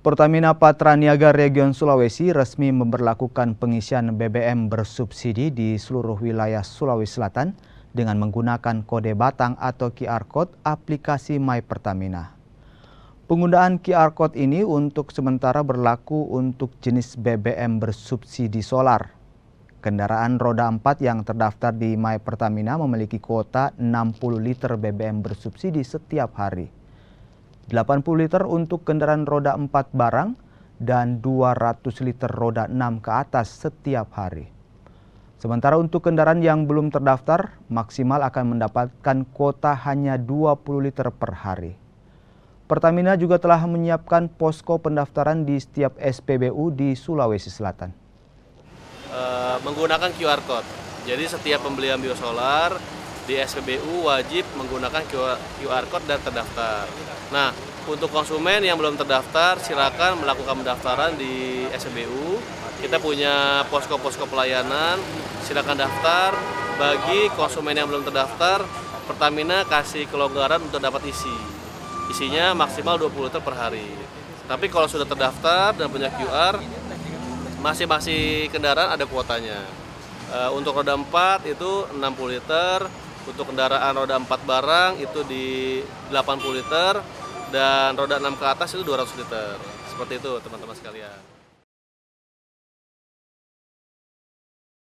Pertamina Patraniaga Region Sulawesi resmi memberlakukan pengisian BBM bersubsidi di seluruh wilayah Sulawesi Selatan dengan menggunakan kode batang atau QR Code aplikasi My Pertamina. Penggunaan QR Code ini untuk sementara berlaku untuk jenis BBM bersubsidi solar. Kendaraan roda 4 yang terdaftar di My Pertamina memiliki kuota 60 liter BBM bersubsidi setiap hari. 80 liter untuk kendaraan roda 4 barang dan 200 liter roda 6 ke atas setiap hari. Sementara untuk kendaraan yang belum terdaftar, maksimal akan mendapatkan kuota hanya 20 liter per hari. Pertamina juga telah menyiapkan posko pendaftaran di setiap SPBU di Sulawesi Selatan. Menggunakan QR Code. Jadi setiap pembelian biosolar di SPBU wajib menggunakan QR Code dan terdaftar. Nah, untuk konsumen yang belum terdaftar, silakan melakukan pendaftaran di SPBU. Kita punya posko-posko pelayanan, silakan daftar. Bagi konsumen yang belum terdaftar, Pertamina kasih kelonggaran untuk dapat isi. Isinya maksimal 20 liter per hari. Tapi kalau sudah terdaftar dan punya QR, masing-masing kendaraan ada kuotanya. Untuk roda 4 itu 60 liter, untuk kendaraan roda 4 barang itu di 80 liter, dan roda 6 ke atas itu 200 liter. Seperti itu teman-teman sekalian.